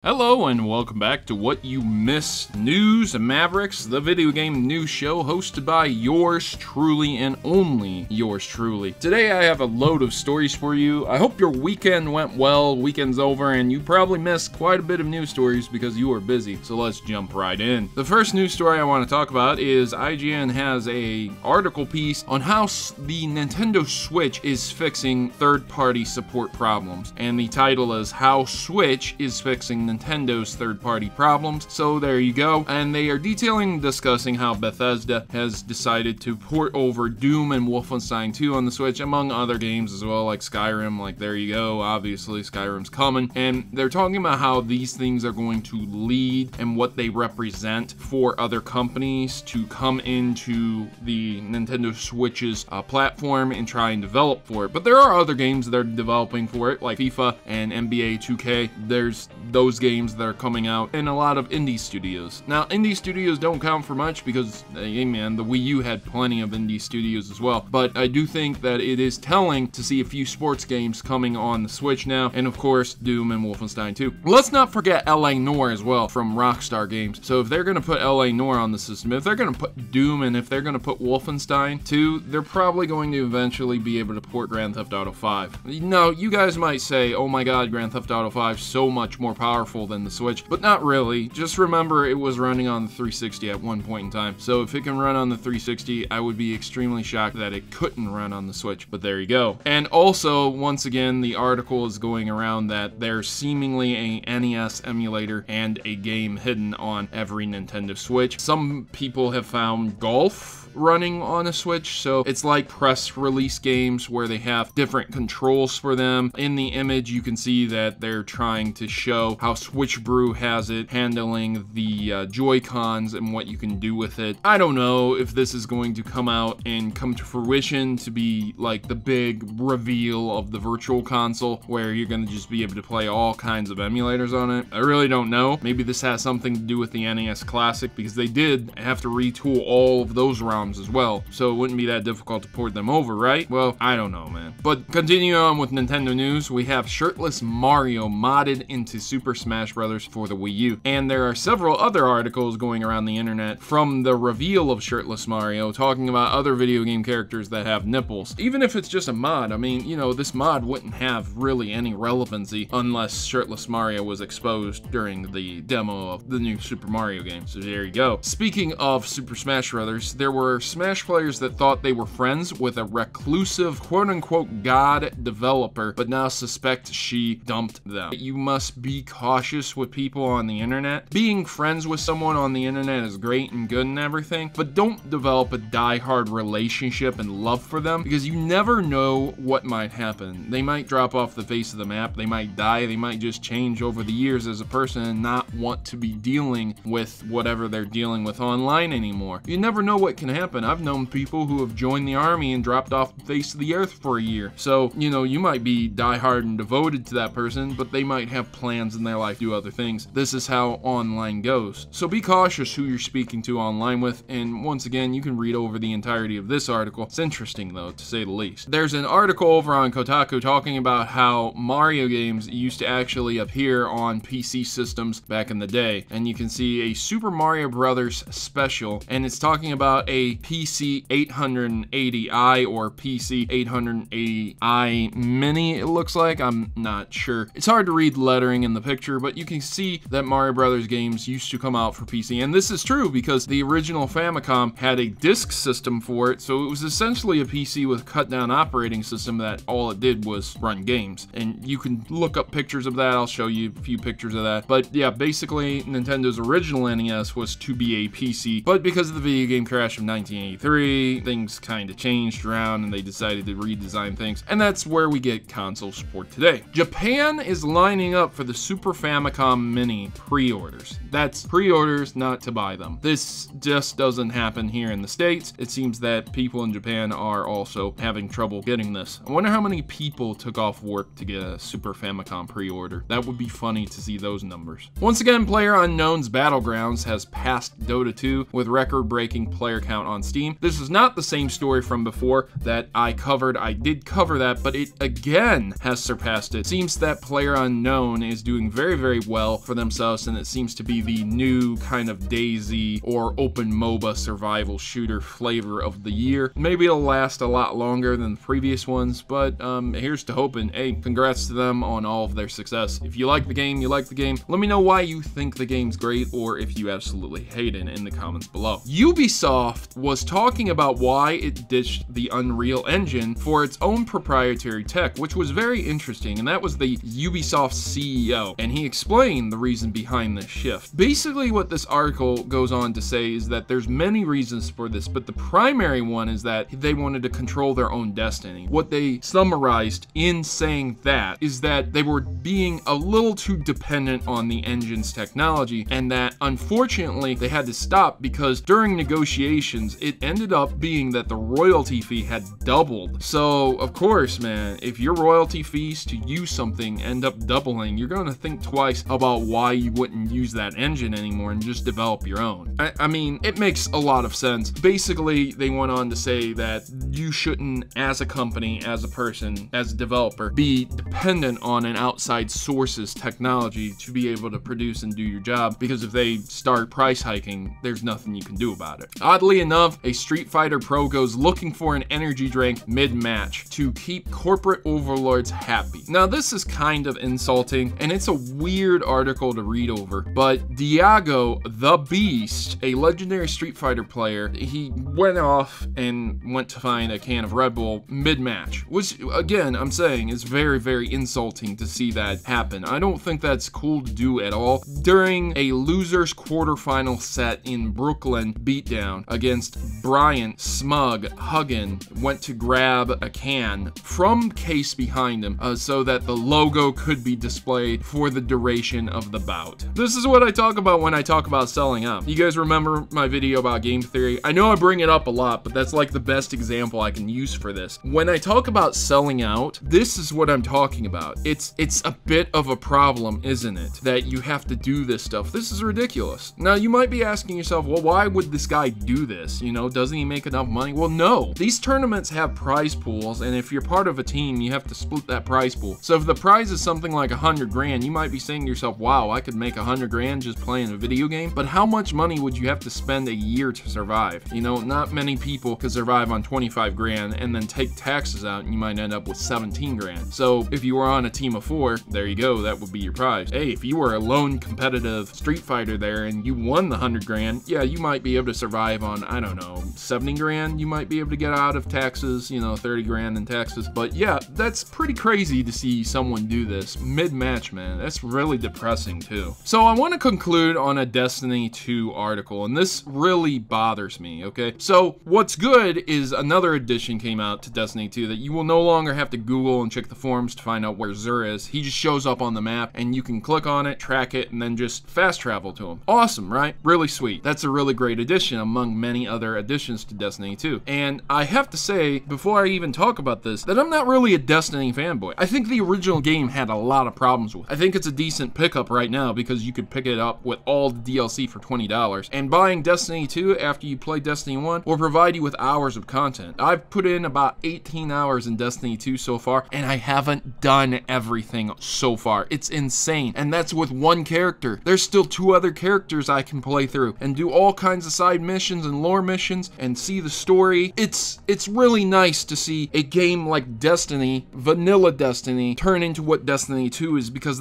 Hello and welcome back to What You Missed News and Mavericks, the video game news show hosted by yours truly and only yours truly. Today I have a load of stories for you. I hope your weekend went well, weekend's over, and you probably missed quite a bit of news stories because you were busy, so let's jump right in. The first news story I want to talk about is IGN has a article piece on how the Nintendo Switch is fixing third-party support problems, and the title is How Switch is Fixing Nintendo's third-party problems. So there you go. And they are detailing and discussing how Bethesda has decided to port over Doom and Wolfenstein 2 on the Switch, among other games as well, like Skyrim. Like, there you go. Obviously, Skyrim's coming. And they're talking about how these things are going to lead and what they represent for other companies to come into the Nintendo Switch's platform and try and develop for it. But there are other games that are developing for it, like FIFA and NBA 2K. There's those games that are coming out in a lot of indie studios. Now, indie studios don't count for much because, hey man, the Wii U had plenty of indie studios as well. But I do think that it is telling to see a few sports games coming on the Switch now, and of course, Doom and Wolfenstein 2. Let's not forget L.A.Noire as well from Rockstar Games. So if they're going to put L.A.Noire on the system, if they're going to put Doom, and if they're going to put Wolfenstein 2, they're probably going to eventually be able to port Grand Theft Auto 5. Now, you guys might say, oh my god, Grand Theft Auto 5 is so much more powerful than the Switch, but not really. Just remember it was running on the 360 at one point in time. So if it can run on the 360, I would be extremely shocked that it couldn't run on the Switch, but there you go. And also, once again, the article is going around that there's seemingly a NES emulator and a game hidden on every Nintendo Switch. Some people have found golf running on a Switch, so it's like press release games where they have different controls for them. In the image, you can see that they're trying to show how Switch Brew has it handling the Joy-Cons and what you can do with it. I don't know if this is going to come out and come to fruition to be like the big reveal of the Virtual Console where you're going to just be able to play all kinds of emulators on it. I really don't know. Maybe this has something to do with the NES Classic because they did have to retool all of those ROMs as well, so it wouldn't be that difficult to port them over, right? Well, I don't know, man. But continuing on with Nintendo news, we have Shirtless Mario modded into Super Smash Bros. For the Wii U. And there are several other articles going around the internet from the reveal of Shirtless Mario talking about other video game characters that have nipples. Even if it's just a mod, I mean, you know, this mod wouldn't have really any relevancy unless Shirtless Mario was exposed during the demo of the new Super Mario game. So there you go. Speaking of Super Smash Bros., there were Smash players that thought they were friends with a reclusive quote-unquote god developer, but now suspect she dumped them. You must be cautious with people on the internet. Being friends with someone on the internet is great and good and everything, but don't develop a die-hard relationship and love for them because you never know what might happen. They might drop off the face of the map, they might die, they might just change over the years as a person and not want to be dealing with whatever they're dealing with online anymore. You never know what can happen. I've known people who have joined the army and dropped off the face of the earth for a year. So, you know, you might be diehard and devoted to that person, but they might have plans in their life to do other things. This is how online goes. So be cautious who you're speaking to online with, and once again, you can read over the entirety of this article. It's interesting though, to say the least. There's an article over on Kotaku talking about how Mario games used to actually appear on PC systems back in the day, and you can see a Super Mario Brothers special, and it's talking about a PC 880i or PC 880i Mini, it looks like. I'm not sure. It's hard to read lettering in the picture, but you can see that Mario Brothers games used to come out for PC, and this is true because the original Famicom had a disk system for it, so it was essentially a PC with a cut-down operating system that all it did was run games, and you can look up pictures of that. I'll show you a few pictures of that, but yeah, basically Nintendo's original NES was to be a PC, but because of the video game crash of 1983, things kind of changed around and they decided to redesign things, and that's where we get console support today. Japan is lining up for the Super Famicom Mini pre-orders. That's pre-orders, not to buy them. This just doesn't happen here in the States. It seems that people in Japan are also having trouble getting this. I wonder how many people took off work to get a Super Famicom pre-order. That would be funny to see those numbers. Once again, PlayerUnknown's Battlegrounds has passed Dota 2 with record-breaking player count out on Steam. This is not the same story from before that I covered. I did cover that, but it again has surpassed it. Seems that PlayerUnknown is doing very, very well for themselves, and it seems to be the new kind of DayZ or open MOBA survival shooter flavor of the year. Maybe it'll last a lot longer than the previous ones, but here's to hoping. Hey, congrats to them on all of their success. If you like the game, you like the game. Let me know why you think the game's great, or if you absolutely hate it in the comments below. Ubisoft was talking about why it ditched the Unreal Engine for its own proprietary tech, which was very interesting, and that was the Ubisoft CEO, and he explained the reason behind this shift. Basically, what this article goes on to say is that there's many reasons for this, but the primary one is that they wanted to control their own destiny. What they summarized in saying that is that they were being a little too dependent on the engine's technology, and that unfortunately they had to stop because during negotiations it ended up being that the royalty fee had doubled. So of course, man, if your royalty fees to use something end up doubling, you're gonna think twice about why you wouldn't use that engine anymore and just develop your own. I mean, it makes a lot of sense. Basically, they went on to say that you shouldn't, as a company, as a person, as a developer, be dependent on an outside source's technology to be able to produce and do your job, because if they start price hiking, there's nothing you can do about it. Oddly enough, a Street Fighter Pro goes looking for an energy drink mid-match to keep corporate overlords happy. Now, this is kind of insulting, and it's a weird article to read over, but Diago the Beast, a legendary Street Fighter player, he went off and went to find a can of Red Bull mid-match, which, again, I'm saying is very, very insulting to see that happen. I don't think that's cool to do at all. During a losers quarterfinal set in Brooklyn beatdown against Bryant, Smug, Huggin went to grab a can from case behind him so that the logo could be displayed for the duration of the bout. This is what I talk about when I talk about selling out. You guys remember my video about game theory? I know I bring it up a lot, but that's like the best example I can use for this. When I talk about selling out, this is what I'm talking about. It's a bit of a problem, isn't it? That you have to do this stuff. This is ridiculous. Now, you might be asking yourself, well, why would this guy do this? You know, doesn't he make enough money? Well, no. These tournaments have prize pools, and if you're part of a team, you have to split that prize pool. So if the prize is something like 100 grand, you might be saying to yourself, wow, I could make 100 grand just playing a video game. But how much money would you have to spend a year to survive? You know, not many people could survive on 25 grand and then take taxes out, and you might end up with 17 grand. So if you were on a team of 4, there you go, that would be your prize. Hey, if you were a lone competitive Street Fighter there and you won the 100 grand, yeah, you might be able to survive on, I don't know, 70 grand. You might be able to get out of taxes, you know, 30 grand in taxes. But yeah, that's pretty crazy to see someone do this mid-match, man. That's really depressing too. So I want to conclude on a Destiny 2 article, and this really bothers me, okay? So what's good is another addition came out to Destiny 2 that you will no longer have to Google and check the forums to find out where Xur is. He just shows up on the map and you can click on it, track it, and then just fast travel to him. Awesome, right? Really sweet. That's a really great addition among many other additions to Destiny 2. And I have to say, before I even talk about this, that I'm not really a Destiny fanboy. I think the original game had a lot of problems with it. I think it's a decent pickup right now because you could pick it up with all the DLC for $20. And buying Destiny 2 after you play Destiny 1 will provide you with hours of content. I've put in about 18 hours in Destiny 2 so far, and I haven't done everything so far. It's insane. And that's with one character. There's still 2 other characters I can play through and do all kinds of side missions and lore missions and see the story. It's really nice to see a game like Destiny, vanilla Destiny, turn into what Destiny 2 is, because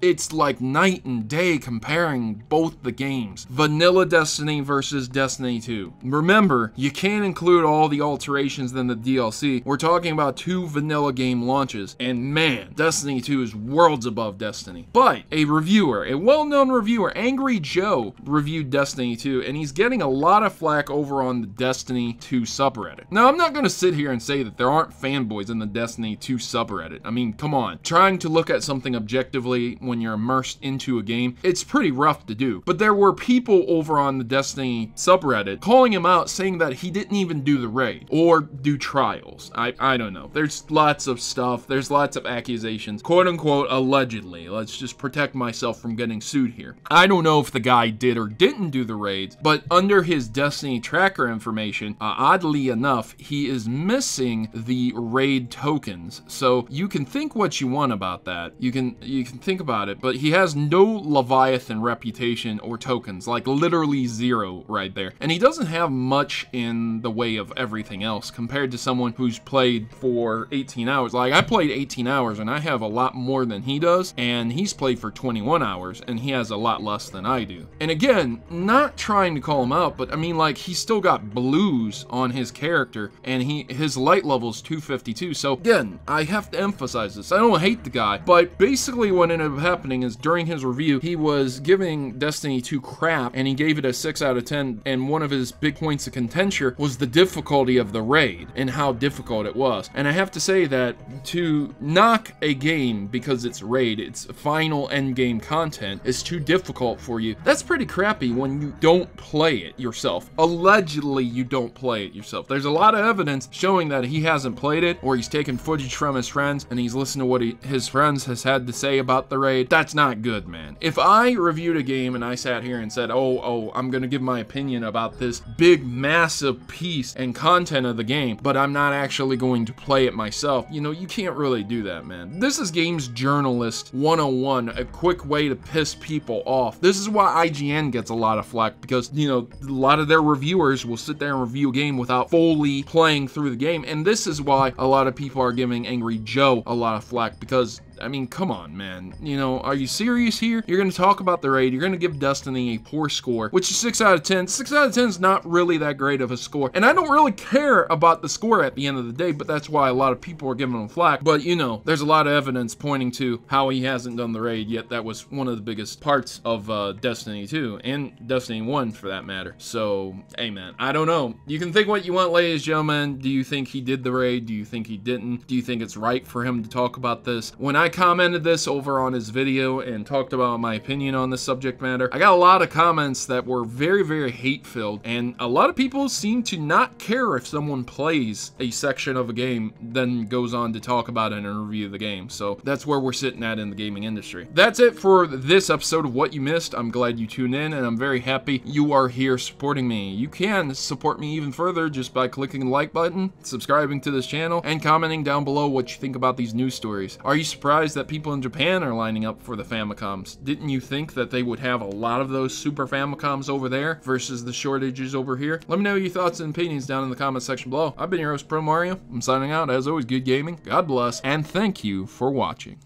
it's like night and day comparing both the games. Vanilla Destiny versus Destiny 2. Remember, you can't include all the alterations in the DLC. We're talking about 2 vanilla game launches, and man, Destiny 2 is worlds above Destiny. But a reviewer, a well-known reviewer, Angry Joe, reviewed Destiny 2, and he's getting a lot of flack over on the Destiny 2 subreddit. Now, I'm not going to sit here and say that there aren't fanboys in the Destiny 2 subreddit. I mean, come on. Trying to look at something objectively when you're immersed into a game, it's pretty rough to do. But there were people over on the Destiny subreddit calling him out, saying that he didn't even do the raid or do trials. I don't know. There's lots of stuff. There's lots of accusations, quote unquote, allegedly. Let's just protect myself from getting sued here. I don't know if the guy did or didn't do the raids, but under his Destiny tracker information, oddly enough, he is missing the raid tokens. So you can think what you want about that. You can think about it, but he has no Leviathan reputation or tokens, like literally 0 right there. And he doesn't have much in the way of everything else compared to someone who's played for 18 hours. Like, I played 18 hours and I have a lot more than he does, and he's played for 21 hours and he has a lot less than I do. And again, not trying to call him out, but I mean, like, he's still got blues on his character and his light level is 252. So again, I have to emphasize this. I don't hate the guy, but basically what ended up happening is during his review, he was giving Destiny 2 crap and he gave it a 6 out of 10, and one of his big points of contention was the difficulty of the raid and how difficult it was. And I have to say that to knock a game because it's raid, its final end game content, is too difficult for you, that's pretty crappy when you don't play it yourself. Allegedly, you don't play it yourself. There's a lot of evidence showing that he hasn't played it, or he's taken footage from his friends and he's listened to what his friends has had to say about the raid. That's not good, man. If I reviewed a game and I sat here and said, oh, I'm gonna give my opinion about this big, massive piece and content of the game, but I'm not actually going to play it myself, you know, you can't really do that, man. This is games journalist 101, a quick way to piss people off. This is why IGN gets a lot of flack, because, you know, a lot of their reviewers will sit there and review a game without fully playing through the game, and this is why a lot of people are giving Angry Joe a lot of flack, because I mean, come on, man. You know, are you serious here? You're going to talk about the raid. You're going to give Destiny a poor score, which is 6 out of 10. 6 out of 10 is not really that great of a score. And I don't really care about the score at the end of the day, but that's why a lot of people are giving him flack. But, you know, there's a lot of evidence pointing to how he hasn't done the raid, yet that was one of the biggest parts of Destiny 2, and Destiny 1 for that matter. So, hey, man, I don't know. You can think what you want, ladies and gentlemen. Do you think he did the raid? Do you think he didn't? Do you think it's right for him to talk about this? When I commented this over on his video and talked about my opinion on this subject matter, I got a lot of comments that were very, very hate-filled, and a lot of people seem to not care if someone plays a section of a game, then goes on to talk about it and review the game. So that's where we're sitting at in the gaming industry. That's it for this episode of What You Missed. I'm glad you tuned in, and I'm very happy you are here supporting me. You can support me even further just by clicking the like button, subscribing to this channel, and commenting down below what you think about these news stories. Are you surprised that people in Japan are lining up for the Famicoms? Didn't you think that they would have a lot of those Super Famicoms over there versus the shortages over here? Let me know your thoughts and opinions down in the comment section below. I've been your host, Protomario. I'm signing out. As always, good gaming, God bless, and thank you for watching.